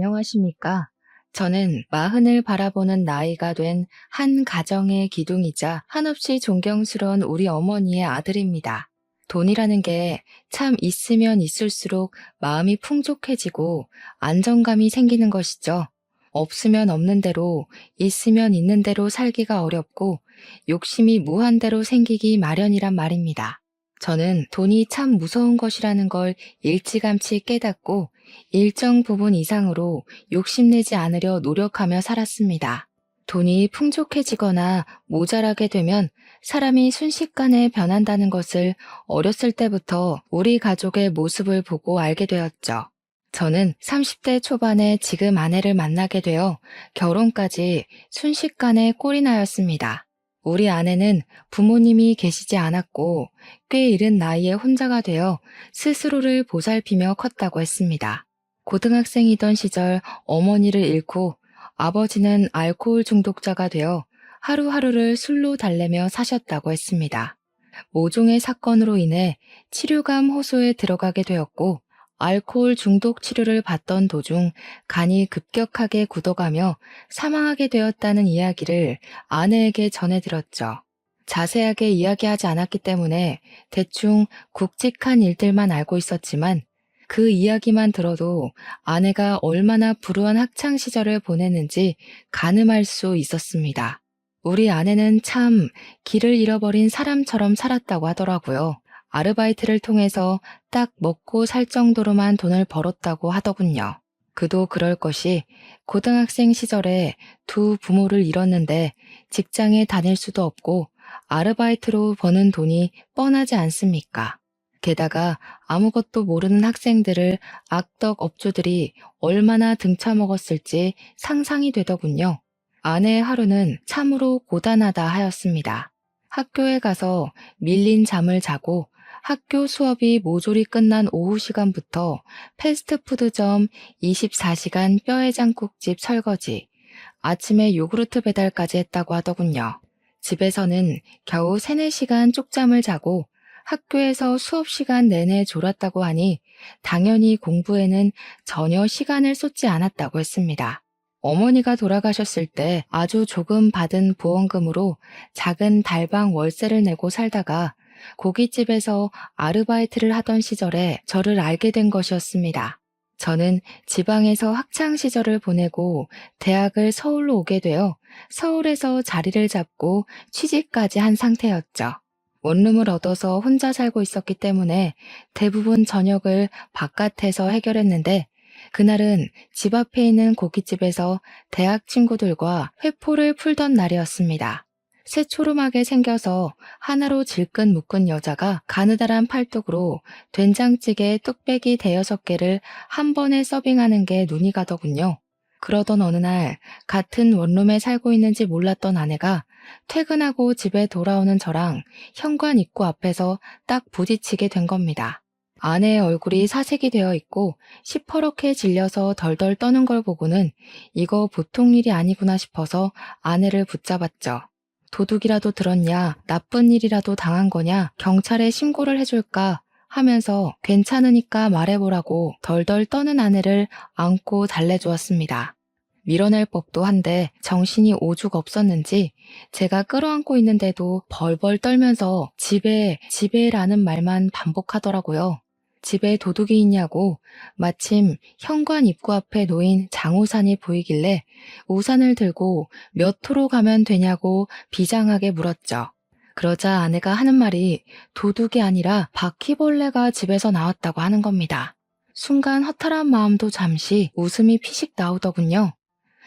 안녕하십니까. 저는 마흔을 바라보는 나이가 된 한 가정의 기둥이자 한없이 존경스러운 우리 어머니의 아들입니다. 돈이라는 게 참 있으면 있을수록 마음이 풍족해지고 안정감이 생기는 것이죠. 없으면 없는 대로, 있으면 있는 대로 살기가 어렵고 욕심이 무한대로 생기기 마련이란 말입니다. 저는 돈이 참 무서운 것이라는 걸 일찌감치 깨닫고 일정 부분 이상으로 욕심내지 않으려 노력하며 살았습니다. 돈이 풍족해지거나 모자라게 되면 사람이 순식간에 변한다는 것을 어렸을 때부터 우리 가족의 모습을 보고 알게 되었죠. 저는 30대 초반에 지금 아내를 만나게 되어 결혼까지 순식간에 꼴이 나였습니다. 우리 아내는 부모님이 계시지 않았고 꽤 이른 나이에 혼자가 되어 스스로를 보살피며 컸다고 했습니다. 고등학생이던 시절 어머니를 잃고 아버지는 알코올 중독자가 되어 하루하루를 술로 달래며 사셨다고 했습니다. 모종의 사건으로 인해 치료감 호소에 들어가게 되었고 알코올 중독 치료를 받던 도중 간이 급격하게 굳어가며 사망하게 되었다는 이야기를 아내에게 전해들었죠. 자세하게 이야기하지 않았기 때문에 대충 굵직한 일들만 알고 있었지만 그 이야기만 들어도 아내가 얼마나 불우한 학창 시절을 보냈는지 가늠할 수 있었습니다. 우리 아내는 참 길을 잃어버린 사람처럼 살았다고 하더라고요. 아르바이트를 통해서 딱 먹고 살 정도로만 돈을 벌었다고 하더군요. 그도 그럴 것이 고등학생 시절에 두 부모를 잃었는데 직장에 다닐 수도 없고 아르바이트로 버는 돈이 뻔하지 않습니까? 게다가 아무것도 모르는 학생들을 악덕 업주들이 얼마나 등쳐먹었을지 상상이 되더군요. 아내의 하루는 참으로 고단하다 하였습니다. 학교에 가서 밀린 잠을 자고 학교 수업이 모조리 끝난 오후 시간부터 패스트푸드점 24시간 뼈해장국집 설거지, 아침에 요구르트 배달까지 했다고 하더군요. 집에서는 겨우 3, 4시간 쪽잠을 자고 학교에서 수업 시간 내내 졸았다고 하니 당연히 공부에는 전혀 시간을 쏟지 않았다고 했습니다. 어머니가 돌아가셨을 때 아주 조금 받은 보험금으로 작은 달방 월세를 내고 살다가 고깃집에서 아르바이트를 하던 시절에 저를 알게 된 것이었습니다. 저는 지방에서 학창 시절을 보내고 대학을 서울로 오게 되어 서울에서 자리를 잡고 취직까지 한 상태였죠. 원룸을 얻어서 혼자 살고 있었기 때문에 대부분 저녁을 바깥에서 해결했는데 그날은 집 앞에 있는 고깃집에서 대학 친구들과 회포를 풀던 날이었습니다. 새초롬하게 생겨서 하나로 질끈 묶은 여자가 가느다란 팔뚝으로 된장찌개 뚝배기 대여섯 개를 한 번에 서빙하는 게 눈이 가더군요. 그러던 어느 날 같은 원룸에 살고 있는지 몰랐던 아내가 퇴근하고 집에 돌아오는 저랑 현관 입구 앞에서 딱 부딪히게 된 겁니다. 아내의 얼굴이 사색이 되어 있고 시퍼렇게 질려서 덜덜 떠는 걸 보고는 이거 보통 일이 아니구나 싶어서 아내를 붙잡았죠. 도둑이라도 들었냐, 나쁜 일이라도 당한 거냐, 경찰에 신고를 해줄까 하면서 괜찮으니까 말해보라고 덜덜 떠는 아내를 안고 달래주었습니다. 밀어낼 법도 한데 정신이 오죽 없었는지 제가 끌어안고 있는데도 벌벌 떨면서 집에라는 말만 반복하더라고요. 집에 도둑이 있냐고 마침 현관 입구 앞에 놓인 장우산이 보이길래 우산을 들고 몇 호로 가면 되냐고 비장하게 물었죠. 그러자 아내가 하는 말이 도둑이 아니라 바퀴벌레가 집에서 나왔다고 하는 겁니다. 순간 허탈한 마음도 잠시 웃음이 피식 나오더군요.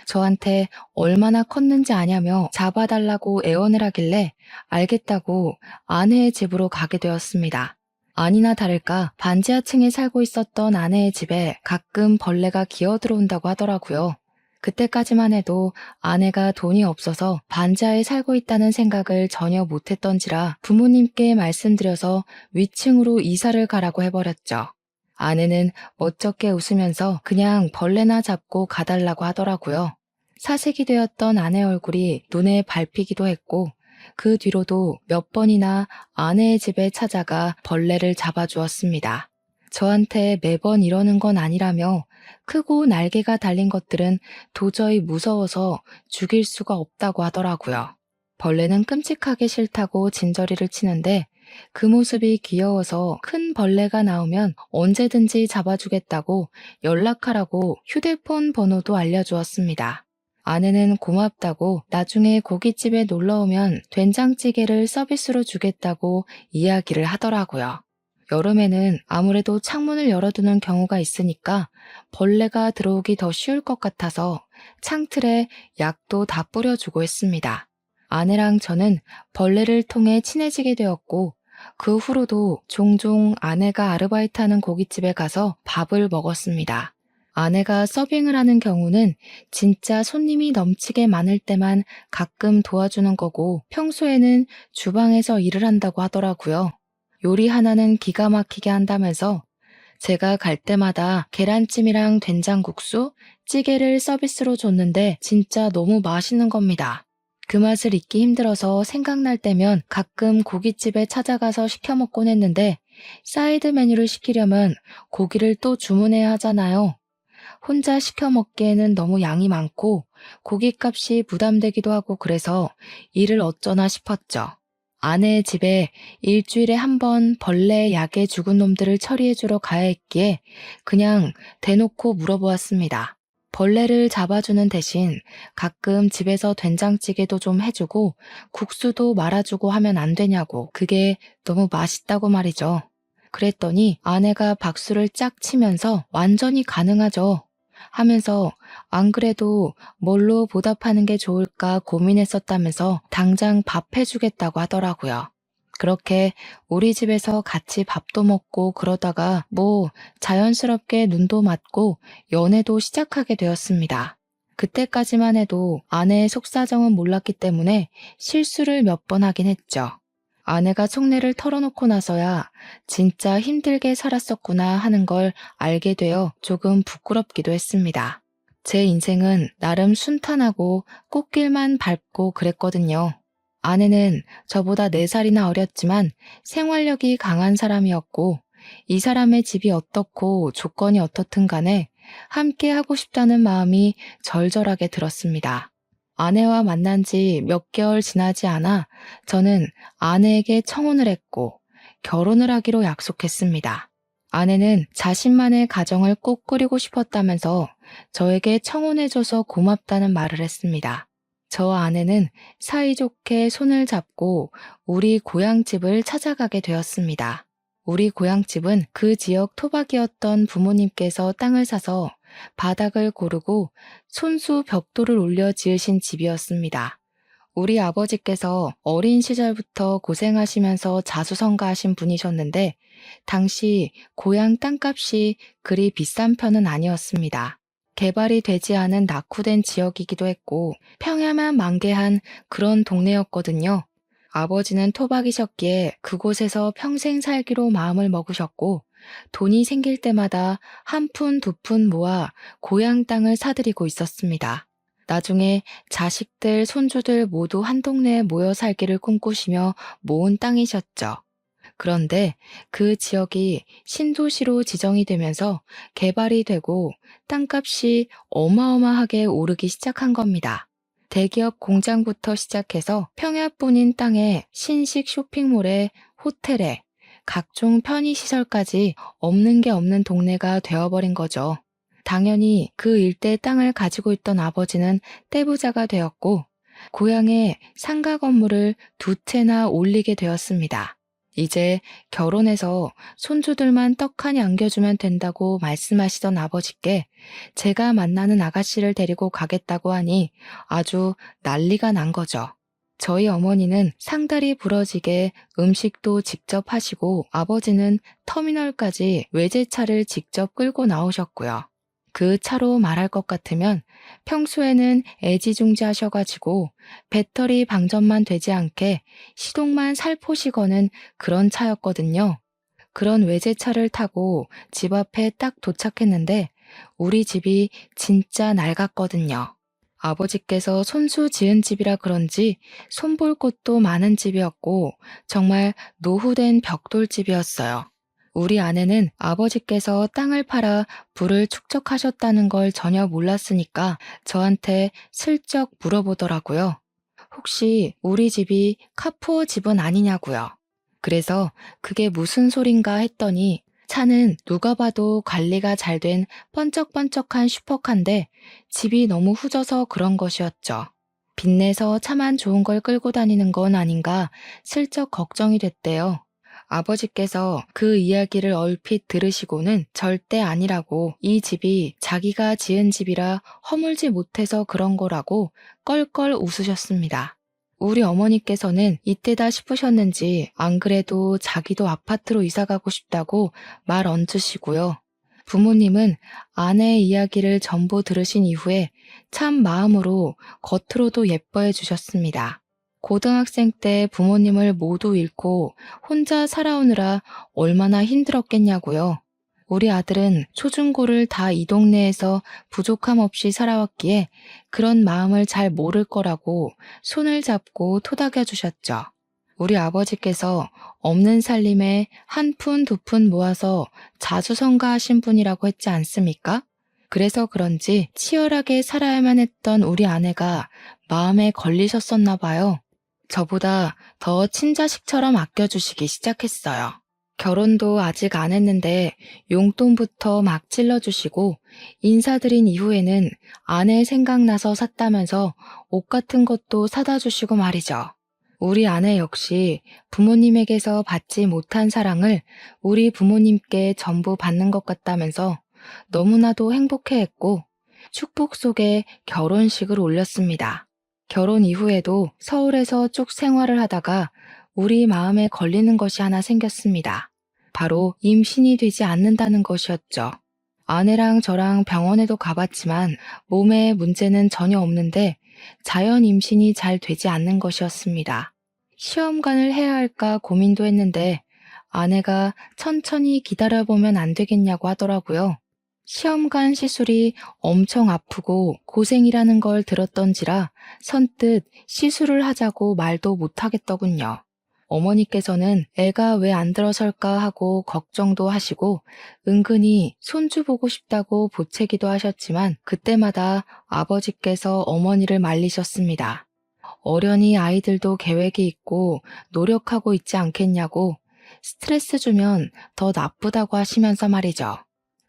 저한테 얼마나 컸는지 아냐며 잡아달라고 애원을 하길래 알겠다고 아내의 집으로 가게 되었습니다. 아니나 다를까 반지하층에 살고 있었던 아내의 집에 가끔 벌레가 기어들어온다고 하더라고요. 그때까지만 해도 아내가 돈이 없어서 반지하에 살고 있다는 생각을 전혀 못했던지라 부모님께 말씀드려서 위층으로 이사를 가라고 해버렸죠. 아내는 멋쩍게 웃으면서 그냥 벌레나 잡고 가달라고 하더라고요. 사색이 되었던 아내 얼굴이 눈에 밟히기도 했고 그 뒤로도 몇 번이나 아내의 집에 찾아가 벌레를 잡아주었습니다. 저한테 매번 이러는 건 아니라며 크고 날개가 달린 것들은 도저히 무서워서 죽일 수가 없다고 하더라고요. 벌레는 끔찍하게 싫다고 진저리를 치는데 그 모습이 귀여워서 큰 벌레가 나오면 언제든지 잡아주겠다고 연락하라고 휴대폰 번호도 알려주었습니다. 아내는 고맙다고 나중에 고깃집에 놀러 오면 된장찌개를 서비스로 주겠다고 이야기를 하더라고요. 여름에는 아무래도 창문을 열어두는 경우가 있으니까 벌레가 들어오기 더 쉬울 것 같아서 창틀에 약도 다 뿌려주고 했습니다. 아내랑 저는 벌레를 통해 친해지게 되었고 그 후로도 종종 아내가 아르바이트하는 고깃집에 가서 밥을 먹었습니다. 아내가 서빙을 하는 경우는 진짜 손님이 넘치게 많을 때만 가끔 도와주는 거고 평소에는 주방에서 일을 한다고 하더라고요. 요리 하나는 기가 막히게 한다면서 제가 갈 때마다 계란찜이랑 된장국수, 찌개를 서비스로 줬는데 진짜 너무 맛있는 겁니다. 그 맛을 잊기 힘들어서 생각날 때면 가끔 고깃집에 찾아가서 시켜 먹곤 했는데 사이드 메뉴를 시키려면 고기를 또 주문해야 하잖아요. 혼자 시켜 먹기에는 너무 양이 많고 고깃값이 부담되기도 하고 그래서 일을 어쩌나 싶었죠. 아내의 집에 일주일에 한 번 벌레 약에 죽은 놈들을 처리해주러 가야 했기에 그냥 대놓고 물어보았습니다. 벌레를 잡아주는 대신 가끔 집에서 된장찌개도 좀 해주고 국수도 말아주고 하면 안 되냐고 그게 너무 맛있다고 말이죠. 그랬더니 아내가 박수를 짝 치면서 완전히 가능하죠 하면서 안 그래도 뭘로 보답하는 게 좋을까 고민했었다면서 당장 밥 해주겠다고 하더라고요. 그렇게 우리 집에서 같이 밥도 먹고 그러다가 뭐 자연스럽게 눈도 맞고 연애도 시작하게 되었습니다. 그때까지만 해도 아내의 속사정은 몰랐기 때문에 실수를 몇 번 하긴 했죠. 아내가 속내를 털어놓고 나서야 진짜 힘들게 살았었구나 하는 걸 알게 되어 조금 부끄럽기도 했습니다. 제 인생은 나름 순탄하고 꽃길만 밟고 그랬거든요. 아내는 저보다 4살이나 어렸지만 생활력이 강한 사람이었고 이 사람의 집이 어떻고 조건이 어떻든 간에 함께 하고 싶다는 마음이 절절하게 들었습니다. 아내와 만난 지 몇 개월 지나지 않아 저는 아내에게 청혼을 했고 결혼을 하기로 약속했습니다. 아내는 자신만의 가정을 꼭 꾸리고 싶었다면서 저에게 청혼해줘서 고맙다는 말을 했습니다. 저와 아내는 사이좋게 손을 잡고 우리 고향집을 찾아가게 되었습니다. 우리 고향집은 그 지역 토박이었던 부모님께서 땅을 사서 바닥을 고르고 손수 벽돌을 올려 지으신 집이었습니다. 우리 아버지께서 어린 시절부터 고생하시면서 자수성가하신 분이셨는데 당시 고향 땅값이 그리 비싼 편은 아니었습니다. 개발이 되지 않은 낙후된 지역이기도 했고 평야만 만개한 그런 동네였거든요. 아버지는 토박이셨기에 그곳에서 평생 살기로 마음을 먹으셨고 돈이 생길 때마다 한 푼, 두 푼 모아 고향 땅을 사들이고 있었습니다. 나중에 자식들, 손주들 모두 한 동네에 모여 살기를 꿈꾸시며 모은 땅이셨죠. 그런데 그 지역이 신도시로 지정이 되면서 개발이 되고 땅값이 어마어마하게 오르기 시작한 겁니다. 대기업 공장부터 시작해서 평야뿐인 땅에 신식 쇼핑몰에 호텔에 각종 편의시설까지 없는 게 없는 동네가 되어버린 거죠. 당연히 그 일대 땅을 가지고 있던 아버지는 떼부자가 되었고 고향에 상가 건물을 2채나 올리게 되었습니다. 이제 결혼해서 손주들만 떡하니 안겨주면 된다고 말씀하시던 아버지께 제가 만나는 아가씨를 데리고 가겠다고 하니 아주 난리가 난 거죠. 저희 어머니는 상다리 부러지게 음식도 직접 하시고 아버지는 터미널까지 외제차를 직접 끌고 나오셨고요. 그 차로 말할 것 같으면 평소에는 애지중지 하셔가지고 배터리 방전만 되지 않게 시동만 살포시 거는 그런 차였거든요. 그런 외제차를 타고 집 앞에 딱 도착했는데 우리 집이 진짜 낡았거든요. 아버지께서 손수 지은 집이라 그런지 손볼 곳도 많은 집이었고 정말 노후된 벽돌집이었어요. 우리 아내는 아버지께서 땅을 팔아 부를 축적하셨다는 걸 전혀 몰랐으니까 저한테 슬쩍 물어보더라고요. 혹시 우리 집이 카푸어 집은 아니냐고요. 그래서 그게 무슨 소린가 했더니 차는 누가 봐도 관리가 잘 된 번쩍번쩍한 슈퍼카인데 집이 너무 후져서 그런 것이었죠. 빚내서 차만 좋은 걸 끌고 다니는 건 아닌가 슬쩍 걱정이 됐대요. 아버지께서 그 이야기를 얼핏 들으시고는 절대 아니라고 이 집이 자기가 지은 집이라 허물지 못해서 그런 거라고 껄껄 웃으셨습니다. 우리 어머니께서는 이때다 싶으셨는지 안 그래도 자기도 아파트로 이사가고 싶다고 말 얹으시고요. 부모님은 아내의 이야기를 전부 들으신 이후에 참 마음으로 겉으로도 예뻐해 주셨습니다. 고등학생 때 부모님을 모두 잃고 혼자 살아오느라 얼마나 힘들었겠냐고요. 우리 아들은 초중고를 다 이 동네에서 부족함 없이 살아왔기에 그런 마음을 잘 모를 거라고 손을 잡고 토닥여 주셨죠. 우리 아버지께서 없는 살림에 한 푼 두 푼 모아서 자수성가하신 분이라고 했지 않습니까? 그래서 그런지 치열하게 살아야만 했던 우리 아내가 마음에 걸리셨었나 봐요. 저보다 더 친자식처럼 아껴주시기 시작했어요. 결혼도 아직 안 했는데 용돈부터 막 찔러주시고 인사드린 이후에는 아내 생각나서 샀다면서 옷 같은 것도 사다 주시고 말이죠. 우리 아내 역시 부모님에게서 받지 못한 사랑을 우리 부모님께 전부 받는 것 같다면서 너무나도 행복해했고 축복 속에 결혼식을 올렸습니다. 결혼 이후에도 서울에서 쭉 생활을 하다가 우리 마음에 걸리는 것이 하나 생겼습니다. 바로 임신이 되지 않는다는 것이었죠. 아내랑 저랑 병원에도 가봤지만 몸에 문제는 전혀 없는데 자연 임신이 잘 되지 않는 것이었습니다. 시험관을 해야 할까 고민도 했는데 아내가 천천히 기다려보면 안 되겠냐고 하더라고요. 시험관 시술이 엄청 아프고 고생이라는 걸 들었던지라 선뜻 시술을 하자고 말도 못하겠더군요. 어머니께서는 애가 왜 안 들어설까 하고 걱정도 하시고 은근히 손주 보고 싶다고 보채기도 하셨지만 그때마다 아버지께서 어머니를 말리셨습니다. 어련히 아이들도 계획이 있고 노력하고 있지 않겠냐고 스트레스 주면 더 나쁘다고 하시면서 말이죠.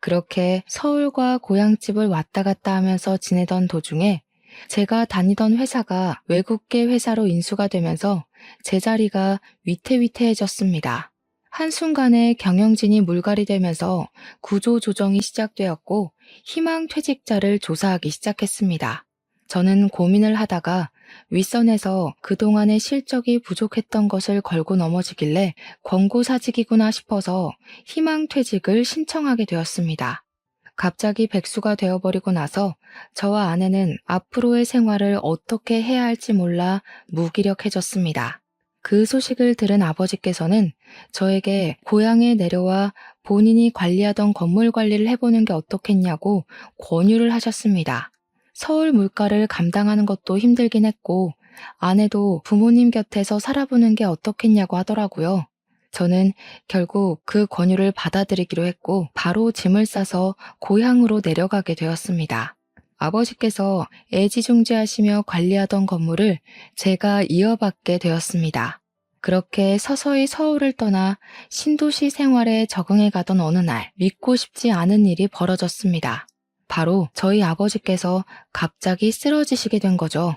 그렇게 서울과 고향집을 왔다 갔다 하면서 지내던 도중에 제가 다니던 회사가 외국계 회사로 인수가 되면서 제 자리가 위태위태해졌습니다. 한순간에 경영진이 물갈이 되면서 구조조정이 시작되었고 희망 퇴직자를 조사하기 시작했습니다. 저는 고민을 하다가 윗선에서 그동안의 실적이 부족했던 것을 걸고 넘어지길래 권고사직이구나 싶어서 희망퇴직을 신청하게 되었습니다. 갑자기 백수가 되어버리고 나서 저와 아내는 앞으로의 생활을 어떻게 해야 할지 몰라 무기력해졌습니다. 그 소식을 들은 아버지께서는 저에게 고향에 내려와 본인이 관리하던 건물 관리를 해보는 게 어떻겠냐고 권유를 하셨습니다. 서울 물가를 감당하는 것도 힘들긴 했고 아내도 부모님 곁에서 살아보는 게 어떻겠냐고 하더라고요. 저는 결국 그 권유를 받아들이기로 했고 바로 짐을 싸서 고향으로 내려가게 되었습니다. 아버지께서 애지중지하시며 관리하던 건물을 제가 이어받게 되었습니다. 그렇게 서서히 서울을 떠나 신도시 생활에 적응해 가던 어느 날 믿고 싶지 않은 일이 벌어졌습니다. 바로 저희 아버지께서 갑자기 쓰러지시게 된 거죠.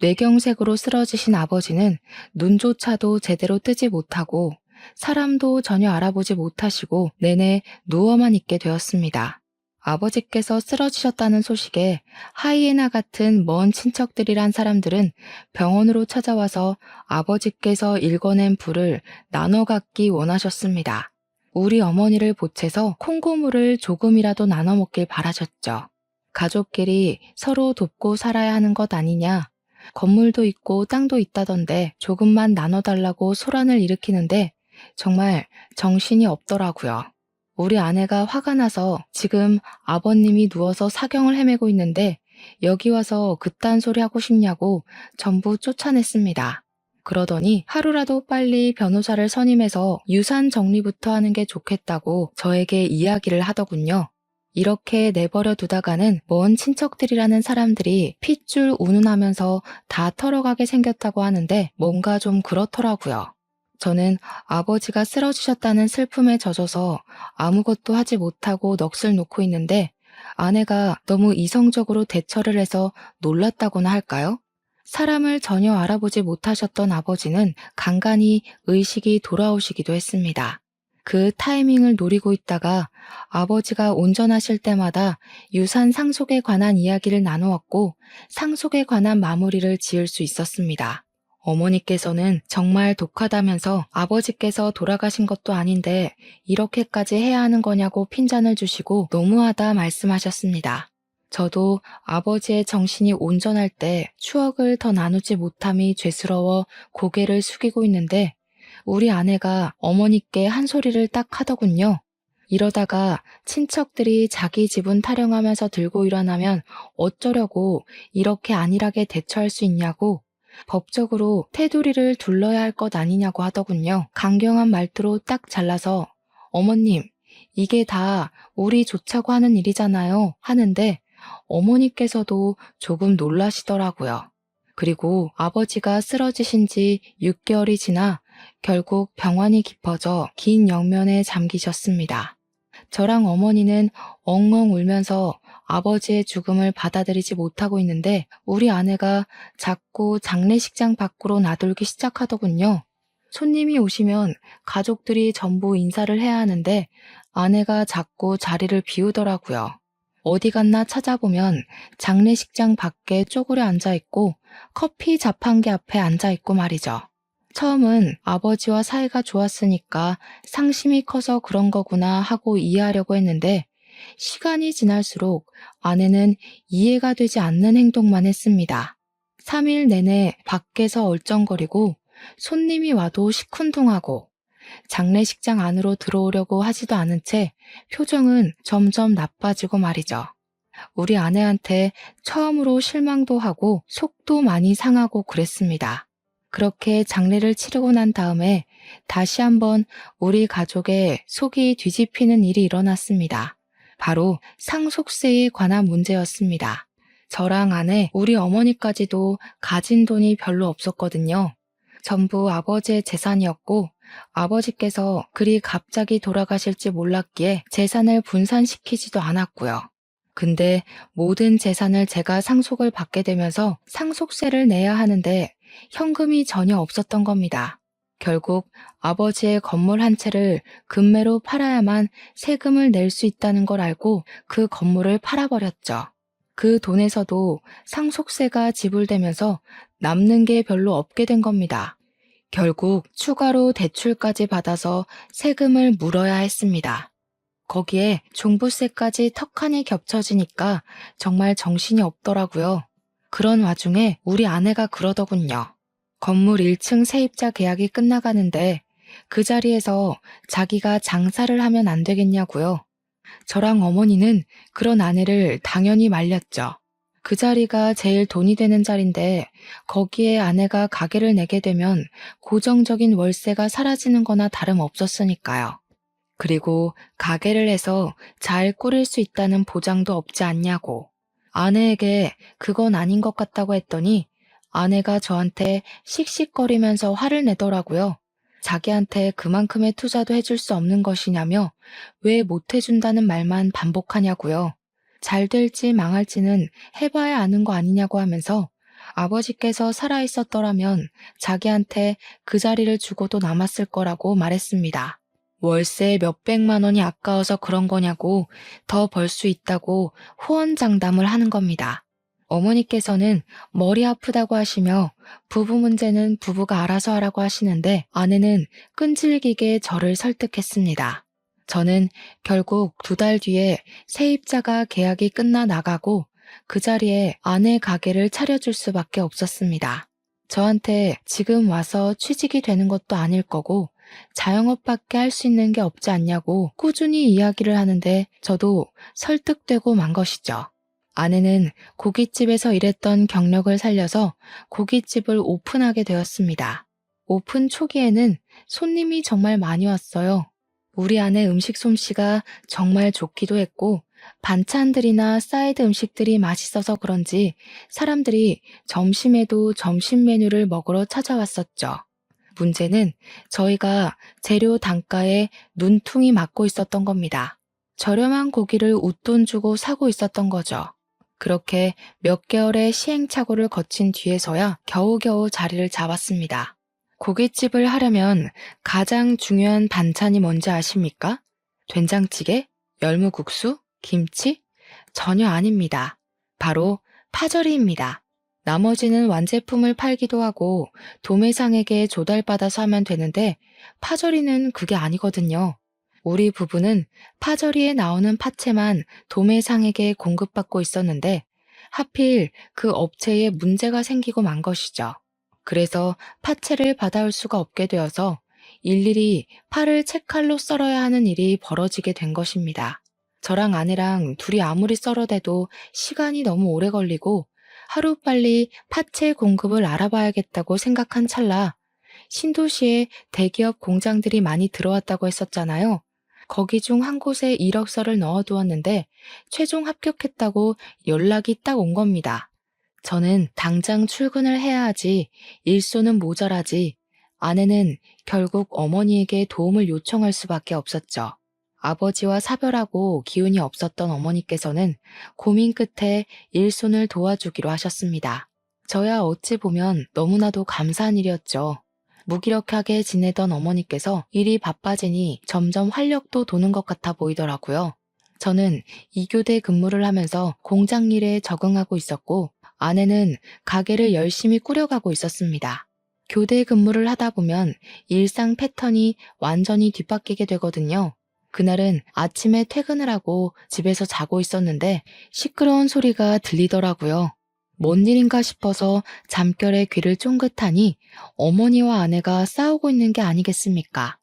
뇌경색으로 쓰러지신 아버지는 눈조차도 제대로 뜨지 못하고 사람도 전혀 알아보지 못하시고 내내 누워만 있게 되었습니다. 아버지께서 쓰러지셨다는 소식에 하이에나 같은 먼 친척들이란 사람들은 병원으로 찾아와서 아버지께서 일궈낸 불을 나눠 갖기 원하셨습니다. 우리 어머니를 보채서 콩고물을 조금이라도 나눠 먹길 바라셨죠. 가족끼리 서로 돕고 살아야 하는 것 아니냐. 건물도 있고 땅도 있다던데 조금만 나눠달라고 소란을 일으키는데 정말 정신이 없더라고요. 우리 아내가 화가 나서 지금 아버님이 누워서 사경을 헤매고 있는데 여기 와서 그딴 소리 하고 싶냐고 전부 쫓아냈습니다. 그러더니 하루라도 빨리 변호사를 선임해서 유산 정리부터 하는 게 좋겠다고 저에게 이야기를 하더군요. 이렇게 내버려 두다가는 먼 친척들이라는 사람들이 핏줄 운운하면서 다 털어가게 생겼다고 하는데 뭔가 좀 그렇더라고요. 저는 아버지가 쓰러지셨다는 슬픔에 젖어서 아무것도 하지 못하고 넋을 놓고 있는데 아내가 너무 이성적으로 대처를 해서 놀랐다고나 할까요? 사람을 전혀 알아보지 못하셨던 아버지는 간간히 의식이 돌아오시기도 했습니다. 그 타이밍을 노리고 있다가 아버지가 운전하실 때마다 유산 상속에 관한 이야기를 나누었고 상속에 관한 마무리를 지을 수 있었습니다. 어머니께서는 정말 독하다면서 아버지께서 돌아가신 것도 아닌데 이렇게까지 해야 하는 거냐고 핀잔을 주시고 너무하다 말씀하셨습니다. 저도 아버지의 정신이 온전할 때 추억을 더 나누지 못함이 죄스러워 고개를 숙이고 있는데 우리 아내가 어머니께 한 소리를 딱 하더군요. 이러다가 친척들이 자기 지분 타령하면서 들고 일어나면 어쩌려고 이렇게 안일하게 대처할 수 있냐고 법적으로 테두리를 둘러야 할 것 아니냐고 하더군요. 강경한 말투로 딱 잘라서 어머님, 이게 다 우리 좋자고 하는 일이잖아요 하는데 어머니께서도 조금 놀라시더라고요. 그리고 아버지가 쓰러지신 지 6개월이 지나 결국 병환이 깊어져 긴 영면에 잠기셨습니다. 저랑 어머니는 엉엉 울면서 아버지의 죽음을 받아들이지 못하고 있는데 우리 아내가 자꾸 장례식장 밖으로 나돌기 시작하더군요. 손님이 오시면 가족들이 전부 인사를 해야 하는데 아내가 자꾸 자리를 비우더라고요. 어디 갔나 찾아보면 장례식장 밖에 쪼그려 앉아있고 커피 자판기 앞에 앉아있고 말이죠. 처음은 아버지와 사이가 좋았으니까 상심이 커서 그런 거구나 하고 이해하려고 했는데 시간이 지날수록 아내는 이해가 되지 않는 행동만 했습니다. 3일 내내 밖에서 얼쩡거리고 손님이 와도 시큰둥하고 장례식장 안으로 들어오려고 하지도 않은 채 표정은 점점 나빠지고 말이죠. 우리 아내한테 처음으로 실망도 하고 속도 많이 상하고 그랬습니다. 그렇게 장례를 치르고 난 다음에 다시 한번 우리 가족의 속이 뒤집히는 일이 일어났습니다. 바로 상속세에 관한 문제였습니다. 저랑 아내, 우리 어머니까지도 가진 돈이 별로 없었거든요. 전부 아버지의 재산이었고 아버지께서 그리 갑자기 돌아가실지 몰랐기에 재산을 분산시키지도 않았고요. 근데 모든 재산을 제가 상속을 받게 되면서 상속세를 내야 하는데 현금이 전혀 없었던 겁니다. 결국 아버지의 건물 한 채를 금매로 팔아야만 세금을 낼 수 있다는 걸 알고 그 건물을 팔아버렸죠. 그 돈에서도 상속세가 지불되면서 남는 게 별로 없게 된 겁니다. 결국 추가로 대출까지 받아서 세금을 물어야 했습니다. 거기에 종부세까지 턱하니 겹쳐지니까 정말 정신이 없더라고요. 그런 와중에 우리 아내가 그러더군요. 건물 1층 세입자 계약이 끝나가는데 그 자리에서 자기가 장사를 하면 안 되겠냐고요. 저랑 어머니는 그런 아내를 당연히 말렸죠. 그 자리가 제일 돈이 되는 자리인데 거기에 아내가 가게를 내게 되면 고정적인 월세가 사라지는 거나 다름없었으니까요. 그리고 가게를 해서 잘 꾸릴 수 있다는 보장도 없지 않냐고. 아내에게 그건 아닌 것 같다고 했더니 아내가 저한테 씩씩거리면서 화를 내더라고요. 자기한테 그만큼의 투자도 해줄 수 없는 것이냐며 왜 못 해준다는 말만 반복하냐고요. 잘 될지 망할지는 해봐야 아는 거 아니냐고 하면서 아버지께서 살아있었더라면 자기한테 그 자리를 주고도 남았을 거라고 말했습니다. 월세 몇백만 원이 아까워서 그런 거냐고 더 벌 수 있다고 호언장담을 하는 겁니다. 어머니께서는 머리 아프다고 하시며 부부 문제는 부부가 알아서 하라고 하시는데 아내는 끈질기게 저를 설득했습니다. 저는 결국 2달 뒤에 세입자가 계약이 끝나 나가고 그 자리에 아내 가게를 차려줄 수밖에 없었습니다. 저한테 지금 와서 취직이 되는 것도 아닐 거고 자영업밖에 할 수 있는 게 없지 않냐고 꾸준히 이야기를 하는데 저도 설득되고 만 것이죠. 아내는 고깃집에서 일했던 경력을 살려서 고깃집을 오픈하게 되었습니다. 오픈 초기에는 손님이 정말 많이 왔어요. 우리 아내 음식 솜씨가 정말 좋기도 했고, 반찬들이나 사이드 음식들이 맛있어서 그런지 사람들이 점심에도 점심 메뉴를 먹으러 찾아왔었죠. 문제는 저희가 재료 단가에 눈퉁이 맞고 있었던 겁니다. 저렴한 고기를 웃돈 주고 사고 있었던 거죠. 그렇게 몇 개월의 시행착오를 거친 뒤에서야 겨우겨우 자리를 잡았습니다. 고깃집을 하려면 가장 중요한 반찬이 뭔지 아십니까? 된장찌개? 열무국수? 김치? 전혀 아닙니다. 바로 파절이입니다. 나머지는 완제품을 팔기도 하고 도매상에게 조달받아서 하면 되는데 파절이는 그게 아니거든요. 우리 부부는 파절이에 나오는 파채만 도매상에게 공급받고 있었는데 하필 그 업체에 문제가 생기고 만 것이죠. 그래서 파채를 받아올 수가 없게 되어서 일일이 파를 채칼로 썰어야 하는 일이 벌어지게 된 것입니다. 저랑 아내랑 둘이 아무리 썰어대도 시간이 너무 오래 걸리고 하루빨리 파채 공급을 알아봐야겠다고 생각한 찰나 신도시에 대기업 공장들이 많이 들어왔다고 했었잖아요. 거기 중 한 곳에 이력서를 넣어두었는데 최종 합격했다고 연락이 딱 온 겁니다. 저는 당장 출근을 해야 하지, 일손은 모자라지, 아내는 결국 어머니에게 도움을 요청할 수밖에 없었죠. 아버지와 사별하고 기운이 없었던 어머니께서는 고민 끝에 일손을 도와주기로 하셨습니다. 저야 어찌 보면 너무나도 감사한 일이었죠. 무기력하게 지내던 어머니께서 일이 바빠지니 점점 활력도 도는 것 같아 보이더라고요. 저는 2교대 근무를 하면서 공장 일에 적응하고 있었고 아내는 가게를 열심히 꾸려가고 있었습니다. 교대 근무를 하다 보면 일상 패턴이 완전히 뒤바뀌게 되거든요. 그날은 아침에 퇴근을 하고 집에서 자고 있었는데 시끄러운 소리가 들리더라고요. 뭔 일인가 싶어서 잠결에 귀를 쫑긋하니 어머니와 아내가 싸우고 있는 게 아니겠습니까?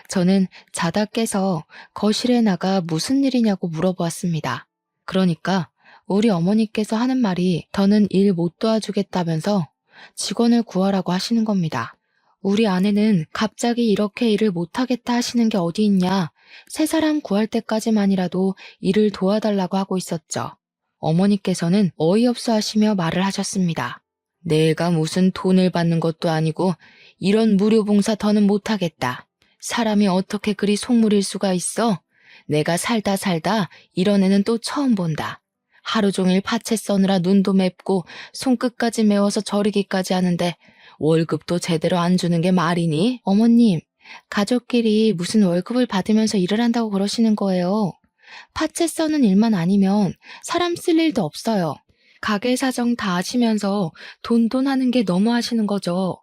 저는 자다 깨서 거실에 나가 무슨 일이냐고 물어보았습니다. 그러니까 우리 어머니께서 하는 말이 더는 일 못 도와주겠다면서 직원을 구하라고 하시는 겁니다. 우리 아내는 갑자기 이렇게 일을 못하겠다 하시는 게 어디 있냐, 새 사람 구할 때까지만이라도 일을 도와달라고 하고 있었죠. 어머니께서는 어이없어 하시며 말을 하셨습니다. 내가 무슨 돈을 받는 것도 아니고 이런 무료 봉사 더는 못하겠다. 사람이 어떻게 그리 속물일 수가 있어? 내가 살다 이런 애는 또 처음 본다. 하루 종일 파채 써느라 눈도 맵고 손끝까지 매워서 저리기까지 하는데 월급도 제대로 안 주는 게 말이니? 어머님, 가족끼리 무슨 월급을 받으면서 일을 한다고 그러시는 거예요. 파채 써는 일만 아니면 사람 쓸 일도 없어요. 가게 사정 다 아시면서 돈 하는 게 너무 하시는 거죠.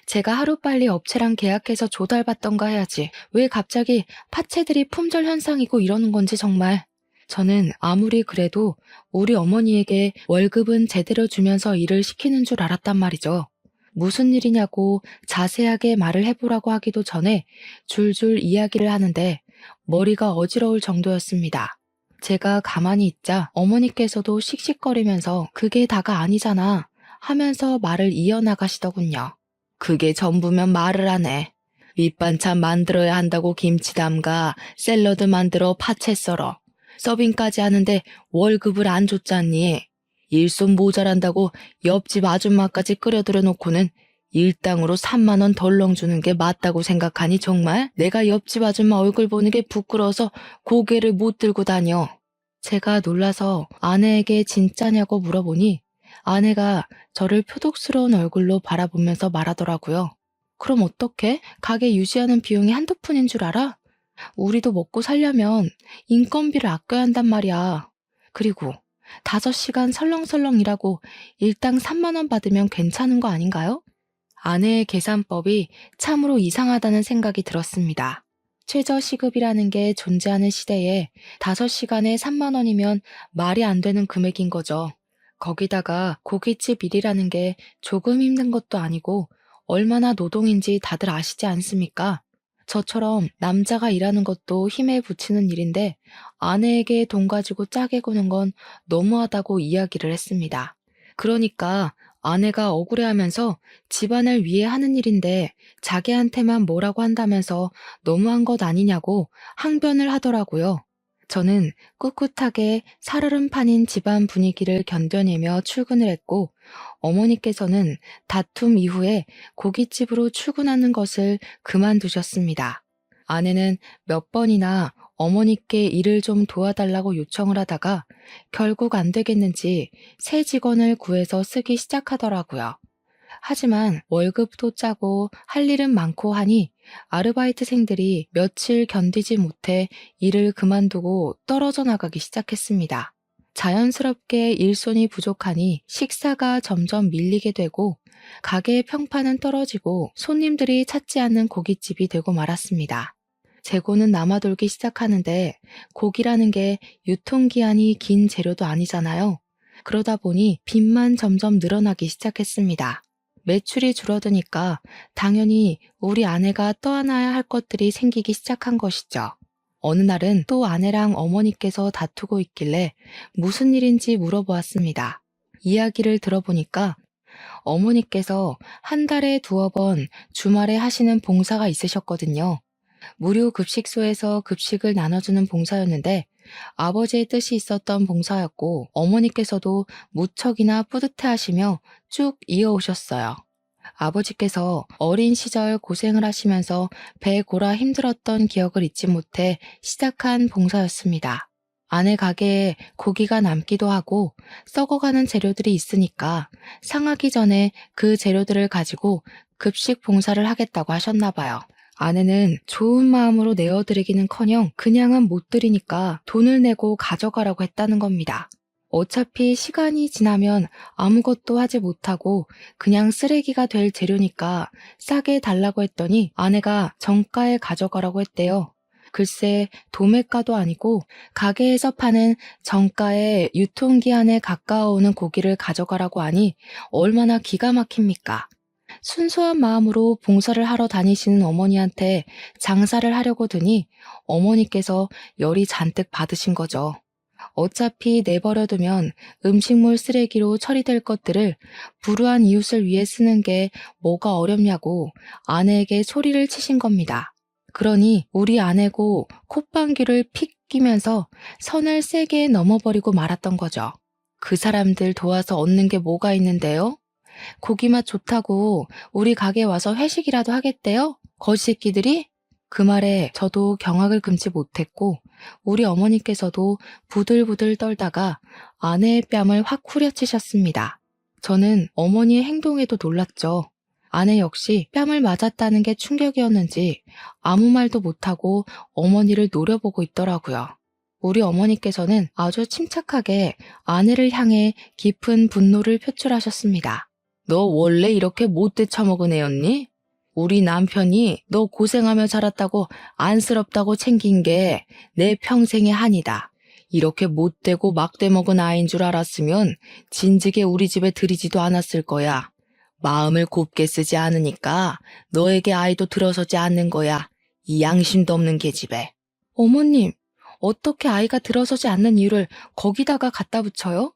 제가 하루빨리 업체랑 계약해서 조달받던가 해야지. 왜 갑자기 파채들이 품절 현상이고 이러는 건지 정말. 저는 아무리 그래도 우리 어머니에게 월급은 제대로 주면서 일을 시키는 줄 알았단 말이죠. 무슨 일이냐고 자세하게 말을 해보라고 하기도 전에 줄줄 이야기를 하는데 머리가 어지러울 정도였습니다. 제가 가만히 있자 어머니께서도 씩씩거리면서 그게 다가 아니잖아 하면서 말을 이어나가시더군요. 그게 전부면 말을 안 해. 밑반찬 만들어야 한다고 김치 담가, 샐러드 만들어 파채 썰어. 서빙까지 하는데 월급을 안 줬잖니. 일손 모자란다고 옆집 아줌마까지 끌어들여 놓고는 일당으로 3만 원 덜렁 주는 게 맞다고 생각하니 정말? 내가 옆집 아줌마 얼굴 보는 게 부끄러워서 고개를 못 들고 다녀. 제가 놀라서 아내에게 진짜냐고 물어보니 아내가 저를 표독스러운 얼굴로 바라보면서 말하더라고요. 그럼 어떡해? 가게 유지하는 비용이 한두 푼인 줄 알아? 우리도 먹고 살려면 인건비를 아껴야 한단 말이야. 그리고 5시간 설렁설렁 일하고 일당 3만 원 받으면 괜찮은 거 아닌가요? 아내의 계산법이 참으로 이상하다는 생각이 들었습니다. 최저시급이라는 게 존재하는 시대에 5시간에 3만 원이면 말이 안 되는 금액인 거죠. 거기다가 고깃집 일이라는 게 조금 힘든 것도 아니고 얼마나 노동인지 다들 아시지 않습니까? 저처럼 남자가 일하는 것도 힘에 부치는 일인데 아내에게 돈 가지고 짜게 구는 건 너무하다고 이야기를 했습니다. 그러니까 아내가 억울해하면서 집안을 위해 하는 일인데 자기한테만 뭐라고 한다면서 너무한 것 아니냐고 항변을 하더라고요. 저는 꿋꿋하게 살얼음판인 집안 분위기를 견뎌내며 출근을 했고, 어머니께서는 다툼 이후에 고깃집으로 출근하는 것을 그만두셨습니다. 아내는 몇 번이나 어머니께 일을 좀 도와달라고 요청을 하다가 결국 안 되겠는지 새 직원을 구해서 쓰기 시작하더라고요. 하지만 월급도 짜고 할 일은 많고 하니 아르바이트생들이 며칠 견디지 못해 일을 그만두고 떨어져 나가기 시작했습니다. 자연스럽게 일손이 부족하니 식사가 점점 밀리게 되고 가게의 평판은 떨어지고 손님들이 찾지 않는 고깃집이 되고 말았습니다. 재고는 남아돌기 시작하는데 고기라는 게 유통기한이 긴 재료도 아니잖아요. 그러다 보니 빚만 점점 늘어나기 시작했습니다. 매출이 줄어드니까 당연히 우리 아내가 떠안아야 할 것들이 생기기 시작한 것이죠. 어느 날은 또 아내랑 어머니께서 다투고 있길래 무슨 일인지 물어보았습니다. 이야기를 들어보니까 어머니께서 한 달에 2번 주말에 하시는 봉사가 있으셨거든요. 무료 급식소에서 급식을 나눠주는 봉사였는데 아버지의 뜻이 있었던 봉사였고 어머니께서도 무척이나 뿌듯해하시며 쭉 이어오셨어요. 아버지께서 어린 시절 고생을 하시면서 배 골아 힘들었던 기억을 잊지 못해 시작한 봉사였습니다. 아내 가게에 고기가 남기도 하고 썩어가는 재료들이 있으니까 상하기 전에 그 재료들을 가지고 급식 봉사를 하겠다고 하셨나 봐요. 아내는 좋은 마음으로 내어드리기는커녕 그냥은 못 드리니까 돈을 내고 가져가라고 했다는 겁니다. 어차피 시간이 지나면 아무것도 하지 못하고 그냥 쓰레기가 될 재료니까 싸게 달라고 했더니 아내가 정가에 가져가라고 했대요. 글쎄 도매가도 아니고 가게에서 파는 정가의 유통기한에 가까워오는 고기를 가져가라고 하니 얼마나 기가 막힙니까? 순수한 마음으로 봉사를 하러 다니시는 어머니한테 장사를 하려고 드니 어머니께서 열이 잔뜩 받으신 거죠. 어차피 내버려두면 음식물 쓰레기로 처리될 것들을 불우한 이웃을 위해 쓰는 게 뭐가 어렵냐고 아내에게 소리를 치신 겁니다. 그러니 우리 아내고 콧방귀를 픽 끼면서 선을 세게 넘어버리고 말았던 거죠. 그 사람들 도와서 얻는 게 뭐가 있는데요? 고기 맛 좋다고 우리 가게 와서 회식이라도 하겠대요? 거지새끼들이? 그 말에 저도 경악을 금치 못했고 우리 어머니께서도 부들부들 떨다가 아내의 뺨을 확 후려치셨습니다. 저는 어머니의 행동에도 놀랐죠. 아내 역시 뺨을 맞았다는 게 충격이었는지 아무 말도 못하고 어머니를 노려보고 있더라고요. 우리 어머니께서는 아주 침착하게 아내를 향해 깊은 분노를 표출하셨습니다. 너 원래 이렇게 못돼 처먹은 애였니? 우리 남편이 너 고생하며 자랐다고 안쓰럽다고 챙긴 게 내 평생의 한이다. 이렇게 못되고 막대 먹은 아이인 줄 알았으면 진즉에 우리 집에 들이지도 않았을 거야. 마음을 곱게 쓰지 않으니까 너에게 아이도 들어서지 않는 거야. 이 양심도 없는 계집애. 어머님, 어떻게 아이가 들어서지 않는 이유를 거기다가 갖다 붙여요?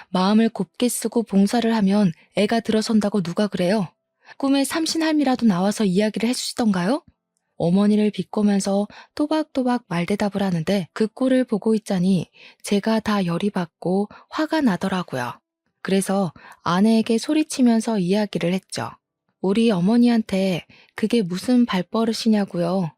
마음을 곱게 쓰고 봉사를 하면 애가 들어선다고 누가 그래요? 꿈에 삼신할미라도 나와서 이야기를 해주시던가요? 어머니를 비꼬면서 또박또박 말대답을 하는데 그 꼴을 보고 있자니 제가 다 열이 받고 화가 나더라고요. 그래서 아내에게 소리치면서 이야기를 했죠. 우리 어머니한테 그게 무슨 발버릇이냐고요.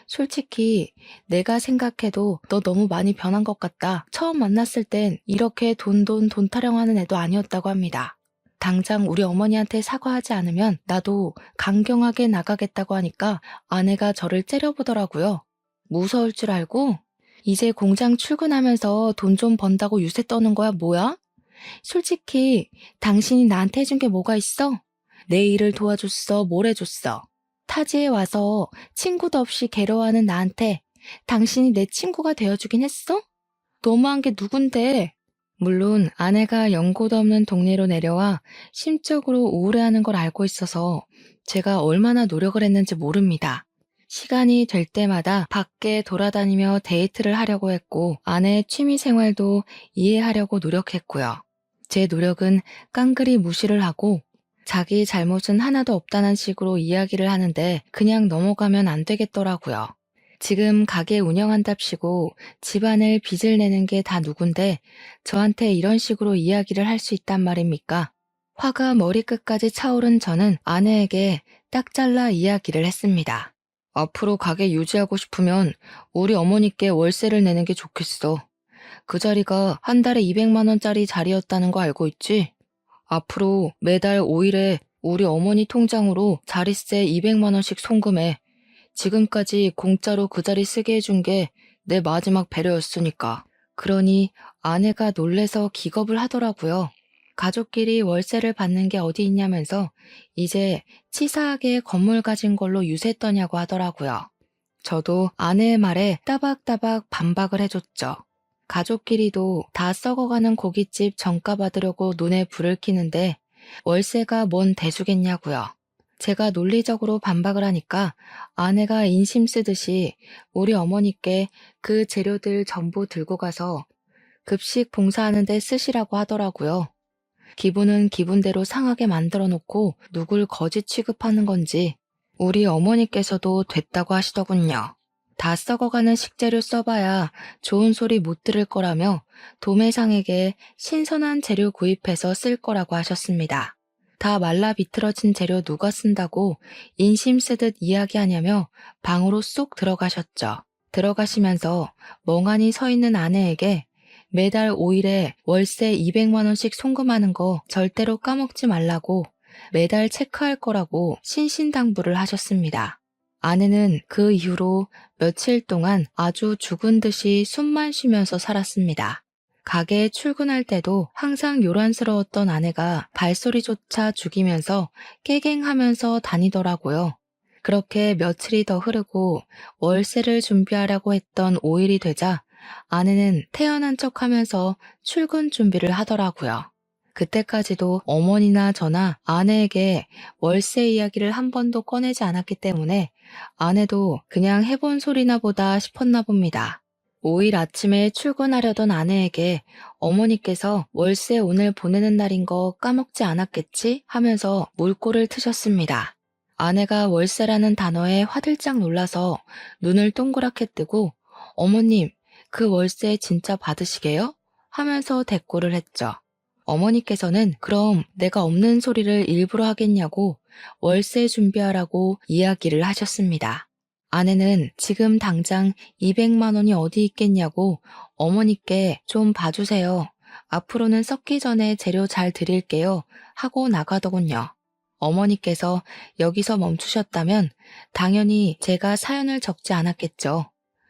솔직히 내가 생각해도 너 너무 많이 변한 것 같다. 처음 만났을 땐 이렇게 돈 타령하는 애도 아니었다고 합니다. 당장 우리 어머니한테 사과하지 않으면 나도 강경하게 나가겠다고 하니까 아내가 저를 째려보더라고요. 무서울 줄 알고? 이제 공장 출근하면서 돈 좀 번다고 유세 떠는 거야 뭐야? 솔직히 당신이 나한테 해준 게 뭐가 있어? 내 일을 도와줬어, 뭘 해줬어? 타지에 와서 친구도 없이 괴로워하는 나한테 당신이 내 친구가 되어주긴 했어? 너무한 게 누군데? 물론 아내가 연고도 없는 동네로 내려와 심적으로 우울해하는 걸 알고 있어서 제가 얼마나 노력을 했는지 모릅니다. 시간이 될 때마다 밖에 돌아다니며 데이트를 하려고 했고 아내의 취미 생활도 이해하려고 노력했고요. 제 노력은 깡그리 무시를 하고 자기 잘못은 하나도 없다는 식으로 이야기를 하는데 그냥 넘어가면 안 되겠더라고요. 지금 가게 운영한답시고 집안을 빚을 내는 게 다 누군데 저한테 이런 식으로 이야기를 할 수 있단 말입니까? 화가 머리끝까지 차오른 저는 아내에게 딱 잘라 이야기를 했습니다. 앞으로 가게 유지하고 싶으면 우리 어머니께 월세를 내는 게 좋겠어. 그 자리가 한 달에 200만 원짜리 자리였다는 거 알고 있지? 앞으로 매달 5일에 우리 어머니 통장으로 자릿세 200만 원씩 송금해. 지금까지 공짜로 그 자리 쓰게 해준 게 내 마지막 배려였으니까. 그러니 아내가 놀래서 기겁을 하더라고요. 가족끼리 월세를 받는 게 어디 있냐면서 이제 치사하게 건물 가진 걸로 유세 떠냐고 하더라고요. 저도 아내의 말에 따박따박 반박을 해줬죠. 가족끼리도 다 썩어가는 고깃집 정가 받으려고 눈에 불을 켜는데 월세가 뭔 대수겠냐고요. 제가 논리적으로 반박을 하니까 아내가 인심 쓰듯이 우리 어머니께 그 재료들 전부 들고 가서 급식 봉사하는 데 쓰시라고 하더라고요. 기분은 기분대로 상하게 만들어 놓고 누굴 거짓 취급하는 건지 우리 어머니께서도 됐다고 하시더군요. 다 썩어가는 식재료 써봐야 좋은 소리 못 들을 거라며 도매상에게 신선한 재료 구입해서 쓸 거라고 하셨습니다. 다 말라 비틀어진 재료 누가 쓴다고 인심 쓰듯 이야기하냐며 방으로 쏙 들어가셨죠. 들어가시면서 멍하니 서 있는 아내에게 매달 5일에 월세 200만 원씩 송금하는 거 절대로 까먹지 말라고 매달 체크할 거라고 신신당부를 하셨습니다. 아내는 그 이후로 며칠 동안 아주 죽은 듯이 숨만 쉬면서 살았습니다. 가게에 출근할 때도 항상 요란스러웠던 아내가 발소리조차 죽이면서 깨갱하면서 다니더라고요. 그렇게 며칠이 더 흐르고 월세를 준비하려고 했던 5일이 되자 아내는 태연한 척하면서 출근 준비를 하더라고요. 그때까지도 어머니나 저나 아내에게 월세 이야기를 한 번도 꺼내지 않았기 때문에 아내도 그냥 해본 소리나 보다 싶었나 봅니다. 5일 아침에 출근하려던 아내에게 어머니께서 월세 오늘 보내는 날인 거 까먹지 않았겠지? 하면서 물꼬를 트셨습니다. 아내가 월세라는 단어에 화들짝 놀라서 눈을 동그랗게 뜨고 어머님, 그 월세 진짜 받으시게요? 하면서 대꾸를 했죠. 어머니께서는 그럼 내가 없는 소리를 일부러 하겠냐고 월세 준비하라고 이야기를 하셨습니다. 아내는 지금 당장 200만 원이 어디 있겠냐고 어머니께 좀 봐주세요. 앞으로는 썩기 전에 재료 잘 드릴게요. 하고 나가더군요. 어머니께서 여기서 멈추셨다면 당연히 제가 사연을 적지 않았겠죠.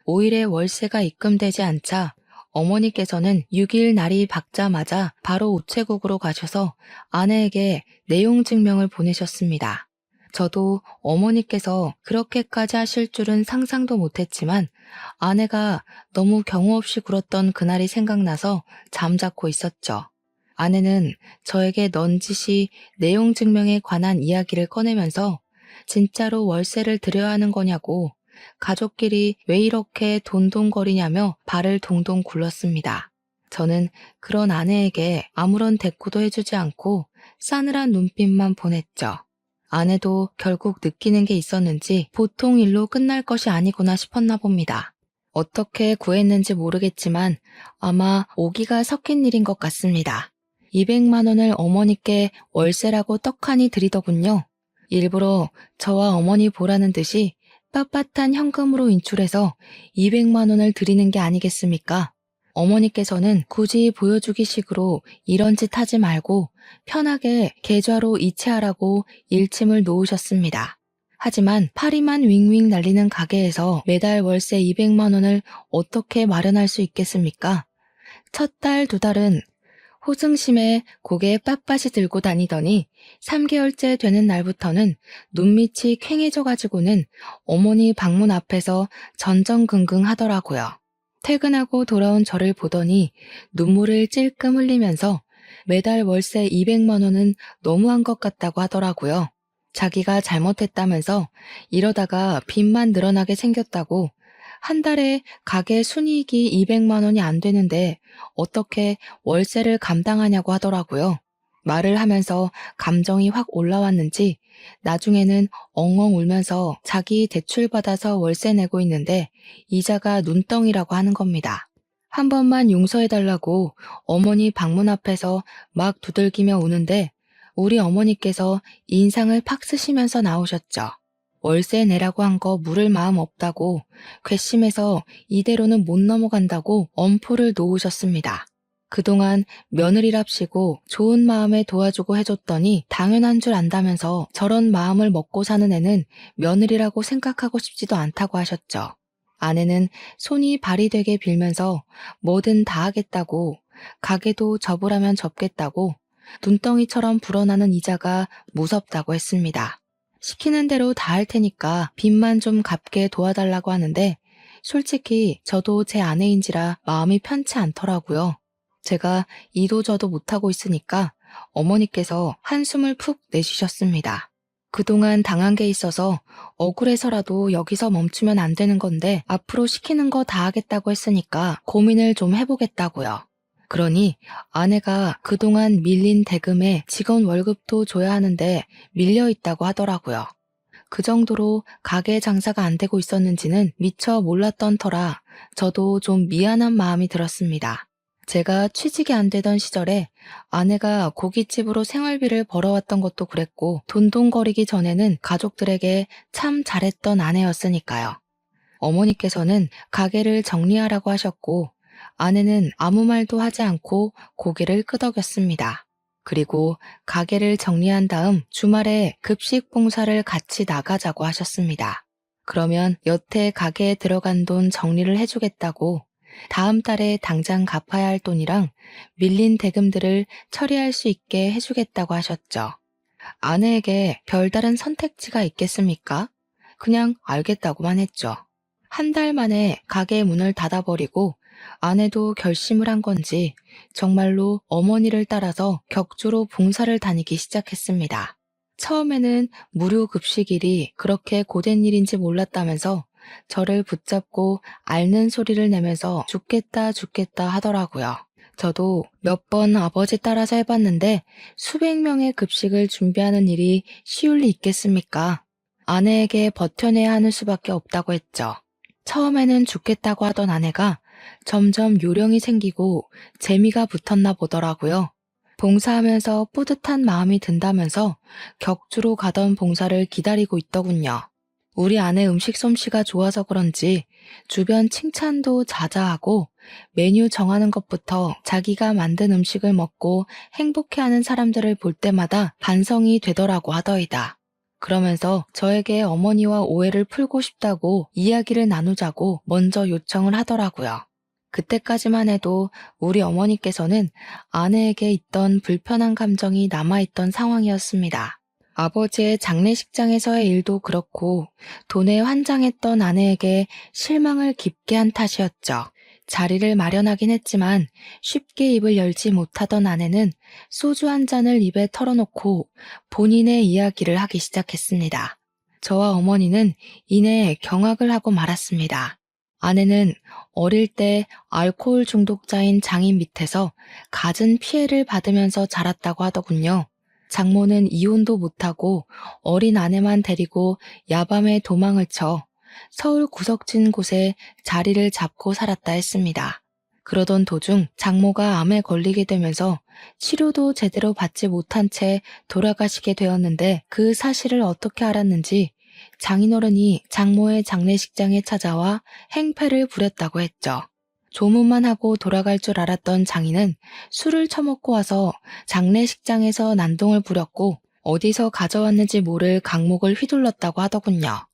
5일에 월세가 입금되지 않자 어머니께서는 6일 날이 밝자마자 바로 우체국으로 가셔서 아내에게 내용 증명을 보내셨습니다. 저도 어머니께서 그렇게까지 하실 줄은 상상도 못했지만 아내가 너무 경우 없이 굴었던 그날이 생각나서 잠자코 있었죠. 아내는 저에게 넌지시 내용 증명에 관한 이야기를 꺼내면서 진짜로 월세를 드려야 하는 거냐고 가족끼리 왜 이렇게 돈돈거리냐며 발을 동동 굴렀습니다. 저는 그런 아내에게 아무런 대꾸도 해주지 않고 싸늘한 눈빛만 보냈죠. 아내도 결국 느끼는 게 있었는지 보통 일로 끝날 것이 아니구나 싶었나 봅니다. 어떻게 구했는지 모르겠지만 아마 오기가 섞인 일인 것 같습니다. 200만 원을 어머니께 월세라고 떡하니 드리더군요. 일부러 저와 어머니 보라는 듯이 빳빳한 현금으로 인출해서 200만 원을 드리는 게 아니겠습니까? 어머니께서는 굳이 보여주기 식으로 이런 짓 하지 말고 편하게 계좌로 이체하라고 일침을 놓으셨습니다. 하지만 파리만 윙윙 날리는 가게에서 매달 월세 200만 원을 어떻게 마련할 수 있겠습니까? 첫 달, 두 달은 호승심에 고개 빳빳이 들고 다니더니 3개월째 되는 날부터는 눈밑이 퀭해져가지고는 어머니 방문 앞에서 전전긍긍 하더라고요. 퇴근하고 돌아온 저를 보더니 눈물을 찔끔 흘리면서 매달 월세 200만 원은 너무한 것 같다고 하더라고요. 자기가 잘못했다면서 이러다가 빚만 늘어나게 생겼다고 한 달에 가게 순이익이 200만 원이 안 되는데 어떻게 월세를 감당하냐고 하더라고요. 말을 하면서 감정이 확 올라왔는지 나중에는 엉엉 울면서 자기 대출 받아서 월세 내고 있는데 이자가 눈덩이라고 하는 겁니다. 한 번만 용서해달라고 어머니 방문 앞에서 막 두들기며 우는데 우리 어머니께서 인상을 팍 쓰시면서 나오셨죠. 월세 내라고 한 거 물을 마음 없다고 괘씸해서 이대로는 못 넘어간다고 엄포를 놓으셨습니다. 그동안 며느리랍시고 좋은 마음에 도와주고 해줬더니 당연한 줄 안다면서 저런 마음을 먹고 사는 애는 며느리라고 생각하고 싶지도 않다고 하셨죠. 아내는 손이 발이 되게 빌면서 뭐든 다 하겠다고 가게도 접으라면 접겠다고 눈덩이처럼 불어나는 이자가 무섭다고 했습니다. 시키는 대로 다 할 테니까 빚만 좀 갚게 도와달라고 하는데 솔직히 저도 제 아내인지라 마음이 편치 않더라고요. 제가 이도저도 못하고 있으니까 어머니께서 한숨을 푹 내쉬셨습니다. 그동안 당한 게 있어서 억울해서라도 여기서 멈추면 안 되는 건데 앞으로 시키는 거 다 하겠다고 했으니까 고민을 좀 해보겠다고요. 그러니 아내가 그동안 밀린 대금에 직원 월급도 줘야 하는데 밀려 있다고 하더라고요. 그 정도로 가게 장사가 안 되고 있었는지는 미처 몰랐던 터라 저도 좀 미안한 마음이 들었습니다. 제가 취직이 안 되던 시절에 아내가 고깃집으로 생활비를 벌어왔던 것도 그랬고 돈돈거리기 전에는 가족들에게 참 잘했던 아내였으니까요. 어머니께서는 가게를 정리하라고 하셨고 아내는 아무 말도 하지 않고 고개를 끄덕였습니다. 그리고 가게를 정리한 다음 주말에 급식 봉사를 같이 나가자고 하셨습니다. 그러면 여태 가게에 들어간 돈 정리를 해주겠다고 다음 달에 당장 갚아야 할 돈이랑 밀린 대금들을 처리할 수 있게 해주겠다고 하셨죠. 아내에게 별다른 선택지가 있겠습니까? 그냥 알겠다고만 했죠. 한 달 만에 가게 문을 닫아버리고 아내도 결심을 한 건지 정말로 어머니를 따라서 격주로 봉사를 다니기 시작했습니다. 처음에는 무료 급식일이 그렇게 고된 일인지 몰랐다면서 저를 붙잡고 앓는 소리를 내면서 죽겠다 죽겠다 하더라고요. 저도 몇 번 아버지 따라서 해봤는데 수백 명의 급식을 준비하는 일이 쉬울 리 있겠습니까? 아내에게 버텨내야 하는 수밖에 없다고 했죠. 처음에는 죽겠다고 하던 아내가 점점 요령이 생기고 재미가 붙었나 보더라고요. 봉사하면서 뿌듯한 마음이 든다면서 격주로 가던 봉사를 기다리고 있더군요. 우리 아내 음식 솜씨가 좋아서 그런지 주변 칭찬도 자자하고 메뉴 정하는 것부터 자기가 만든 음식을 먹고 행복해하는 사람들을 볼 때마다 반성이 되더라고 하더이다. 그러면서 저에게 어머니와 오해를 풀고 싶다고 이야기를 나누자고 먼저 요청을 하더라고요. 그때까지만 해도 우리 어머니께서는 아내에게 있던 불편한 감정이 남아있던 상황이었습니다. 아버지의 장례식장에서의 일도 그렇고 돈에 환장했던 아내에게 실망을 깊게 한 탓이었죠. 자리를 마련하긴 했지만 쉽게 입을 열지 못하던 아내는 소주 한 잔을 입에 털어놓고 본인의 이야기를 하기 시작했습니다. 저와 어머니는 이내 경악을 하고 말았습니다. 아내는 어릴 때 알코올 중독자인 장인 밑에서 갖은 피해를 받으면서 자랐다고 하더군요. 장모는 이혼도 못하고 어린 아내만 데리고 야밤에 도망을 쳐 서울 구석진 곳에 자리를 잡고 살았다 했습니다. 그러던 도중 장모가 암에 걸리게 되면서 치료도 제대로 받지 못한 채 돌아가시게 되었는데 그 사실을 어떻게 알았는지 장인어른이 장모의 장례식장에 찾아와 행패를 부렸다고 했죠. 조문만 하고 돌아갈 줄 알았던 장인은 술을 처먹고 와서 장례식장에서 난동을 부렸고 어디서 가져왔는지 모를 강목을 휘둘렀다고 하더군요.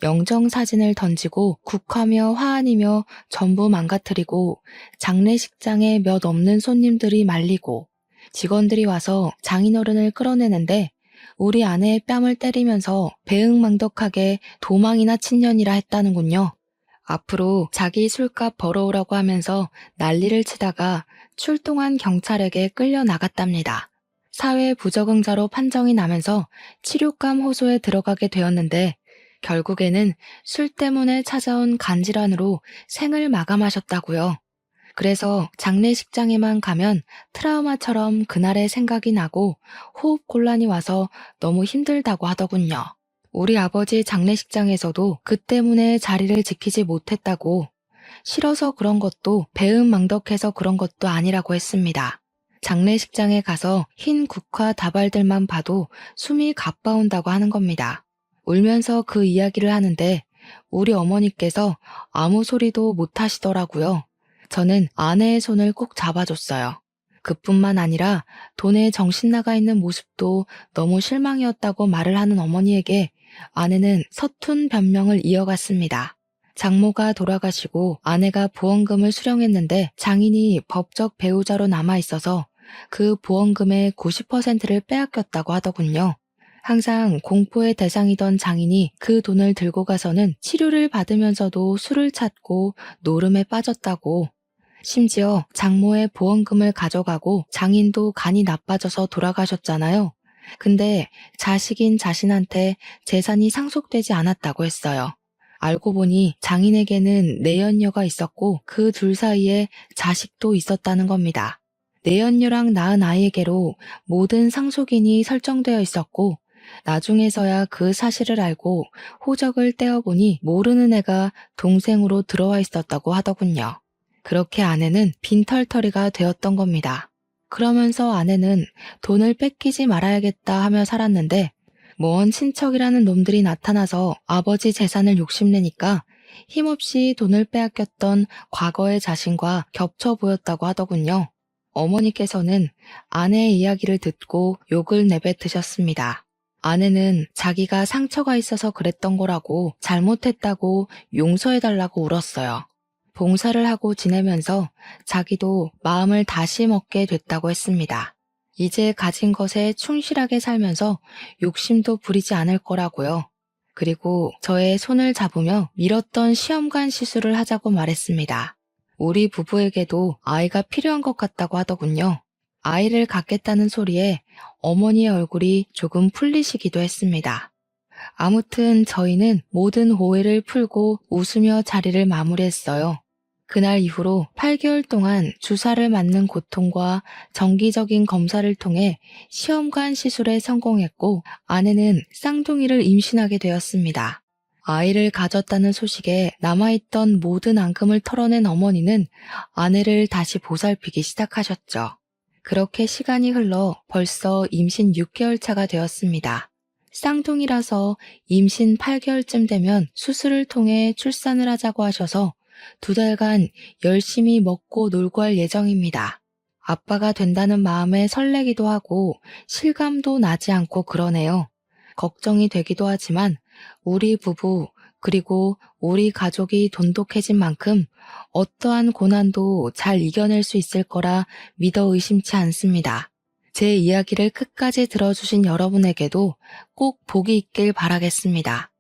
영정사진을 던지고 국화며 화환이며 전부 망가뜨리고 장례식장에 몇 없는 손님들이 말리고 직원들이 와서 장인어른을 끌어내는데 우리 아내의 뺨을 때리면서 배응망덕하게 도망이나 친년이라 했다는군요. 앞으로 자기 술값 벌어오라고 하면서 난리를 치다가 출동한 경찰에게 끌려 나갔답니다. 사회 부적응자로 판정이 나면서 치료감 호소에 들어가게 되었는데 결국에는 술 때문에 찾아온 간질환으로 생을 마감하셨다고요. 그래서 장례식장에만 가면 트라우마처럼 그날의 생각이 나고 호흡 곤란이 와서 너무 힘들다고 하더군요. 우리 아버지 장례식장에서도 그 때문에 자리를 지키지 못했다고, 싫어서 그런 것도 배은망덕해서 그런 것도 아니라고 했습니다. 장례식장에 가서 흰 국화 다발들만 봐도 숨이 가빠온다고 하는 겁니다. 울면서 그 이야기를 하는데 우리 어머니께서 아무 소리도 못 하시더라고요. 저는 아내의 손을 꼭 잡아줬어요. 그뿐만 아니라 돈에 정신 나가 있는 모습도 너무 실망이었다고 말을 하는 어머니에게 아내는 서툰 변명을 이어갔습니다. 장모가 돌아가시고 아내가 보험금을 수령했는데 장인이 법적 배우자로 남아있어서 그 보험금의 90%를 빼앗겼다고 하더군요. 항상 공포의 대상이던 장인이 그 돈을 들고 가서는 치료를 받으면서도 술을 찾고 노름에 빠졌다고, 심지어 장모의 보험금을 가져가고 장인도 간이 나빠져서 돌아가셨잖아요. 근데 자식인 자신한테 재산이 상속되지 않았다고 했어요. 알고 보니 장인에게는 내연녀가 있었고 그 둘 사이에 자식도 있었다는 겁니다. 내연녀랑 낳은 아이에게로 모든 상속인이 설정되어 있었고 나중에서야 그 사실을 알고 호적을 떼어보니 모르는 애가 동생으로 들어와 있었다고 하더군요. 그렇게 아내는 빈털터리가 되었던 겁니다. 그러면서 아내는 돈을 뺏기지 말아야겠다 하며 살았는데 먼 친척이라는 놈들이 나타나서 아버지 재산을 욕심내니까 힘없이 돈을 빼앗겼던 과거의 자신과 겹쳐 보였다고 하더군요. 어머니께서는 아내의 이야기를 듣고 욕을 내뱉으셨습니다. 아내는 자기가 상처가 있어서 그랬던 거라고, 잘못했다고 용서해달라고 울었어요. 봉사를 하고 지내면서 자기도 마음을 다시 먹게 됐다고 했습니다. 이제 가진 것에 충실하게 살면서 욕심도 부리지 않을 거라고요. 그리고 저의 손을 잡으며 미뤘던 시험관 시술을 하자고 말했습니다. 우리 부부에게도 아이가 필요한 것 같다고 하더군요. 아이를 갖겠다는 소리에 어머니의 얼굴이 조금 풀리시기도 했습니다. 아무튼 저희는 모든 오해를 풀고 웃으며 자리를 마무리했어요. 그날 이후로 8개월 동안 주사를 맞는 고통과 정기적인 검사를 통해 시험관 시술에 성공했고 아내는 쌍둥이를 임신하게 되었습니다. 아이를 가졌다는 소식에 남아있던 모든 앙금을 털어낸 어머니는 아내를 다시 보살피기 시작하셨죠. 그렇게 시간이 흘러 벌써 임신 6개월 차가 되었습니다. 쌍둥이라서 임신 8개월쯤 되면 수술을 통해 출산을 하자고 하셔서 2달간 열심히 먹고 놀고 할 예정입니다. 아빠가 된다는 마음에 설레기도 하고 실감도 나지 않고 그러네요. 걱정이 되기도 하지만 우리 부부 그리고 우리 가족이 돈독해진 만큼 어떠한 고난도 잘 이겨낼 수 있을 거라 믿어 의심치 않습니다. 제 이야기를 끝까지 들어주신 여러분에게도 꼭 복이 있길 바라겠습니다.